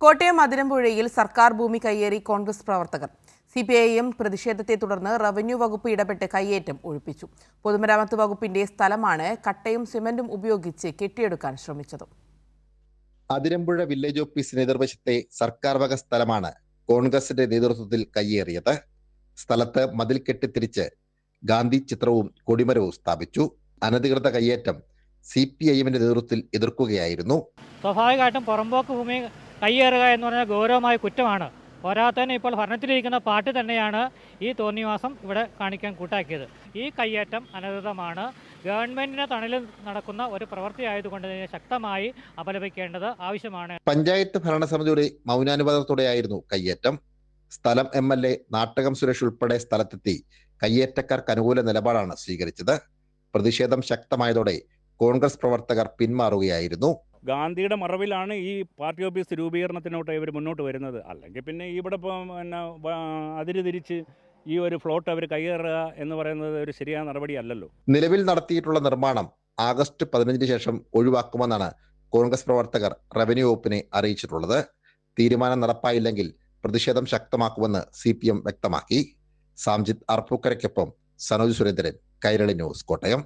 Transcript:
കോട്ടയം അതിരമ്പുഴയിൽ സർക്കാർ ഭൂമി കയ്യേറി കോൺഗ്രസ് പ്രവർത്തകർ. CPIM പ്രതിഷേധത്തെ തുടർന്ന് റവന്യൂ വകുപ്പ് ഇടപെട്ട് കയ്യേറ്റം ഒഴിപ്പിച്ചു. പൊതുമരാമത്ത് വകുപ്പിന്റെ സ്ഥലമാണ് കട്ടയും സിമന്റും ഉപയോഗിച്ച് കെട്ടിയെടുക്കാൻ ശ്രമിച്ചത്. അതിരമ്പുഴ വില്ലേജ് ഓഫീസിന് എതിർവശത്തെ സർക്കാർ വക സ്ഥലമാണ് കോൺഗ്രസിന്റെ നേതൃത്വത്തിൽ കയ്യേറിയത്. സ്ഥലത്ത് മതിൽ കെട്ടിത്തിരിച്ച് ഗാന്ധി ചിത്രവും കൊടിമരവും സ്ഥാപിച്ചു. അനധികൃത കയ്യേറ്റം CPIMന്റെ നേതൃത്വത്തിൽ എതിർക്കുകയായിരുന്നു. സ്വാഭാവികമായിട്ടും പുറമ്പോക്ക് ഭൂമി കയ്യേറുക എന്ന് പറഞ്ഞാൽ ഗൗരവമായ കുറ്റമാണ്. പോരാത്തതിന് ഇപ്പോൾ ഭരണത്തിലിരിക്കുന്ന പാർട്ടി തന്നെയാണ് ഈ തോന്നിവാസം ഇവിടെ കാണിക്കാൻ കൂട്ടാക്കിയത്. ഈ കയ്യേറ്റം അനധികൃതമാണ്. ഗവൺമെന്റിന്റെ തണലിൽ നടക്കുന്ന ഒരു പ്രവൃത്തി ആയതുകൊണ്ട് ഇതിനെ ശക്തമായി അപലപിക്കേണ്ടത് ആവശ്യമാണ്. പഞ്ചായത്ത് ഭരണസമിതിയുടെ മൗനാനുവാദത്തോടെയായിരുന്നു കയ്യേറ്റം. സ്ഥലം MLA നാട്ടകം സുരേഷ് ഉൾപ്പെടെ സ്ഥലത്തെത്തി കയ്യേറ്റക്കാർക്ക് അനുകൂല നിലപാടാണ് സ്വീകരിച്ചത്. പ്രതിഷേധം ശക്തമായതോടെ കോൺഗ്രസ് പ്രവർത്തകർ പിന്മാറുകയായിരുന്നു. ഗാന്ധിയുടെ മറവിലാണ് ഈ പാർട്ടി ഓഫീസ് രൂപീകരണത്തിനോട്ട് ഇവർ മുന്നോട്ട് വരുന്നത്. അല്ലെങ്കിൽ പിന്നെ ഇവിടെ അതിര് തിരിച്ച് ഈ ഒരു ഫ്ലോട്ട് അവർ കയ്യേറുക എന്ന് പറയുന്നത് ഒരു ശരിയായ നടപടിയല്ലല്ലോ. നിലവിൽ നടത്തിയിട്ടുള്ള നിർമ്മാണം ആഗസ്റ്റ് 15 ശേഷം ഒഴിവാക്കുമെന്നാണ് കോൺഗ്രസ് പ്രവർത്തകർ റവന്യൂ വകുപ്പിനെ അറിയിച്ചിട്ടുള്ളത്. തീരുമാനം നടപ്പായില്ലെങ്കിൽ പ്രതിഷേധം ശക്തമാക്കുമെന്ന് CPM വ്യക്തമാക്കി. സാംജിത് അർപ്പൂക്കരയ്ക്കൊപ്പം സനോജ് സുരേന്ദ്രൻ, കൈരളി ന്യൂസ്, കോട്ടയം.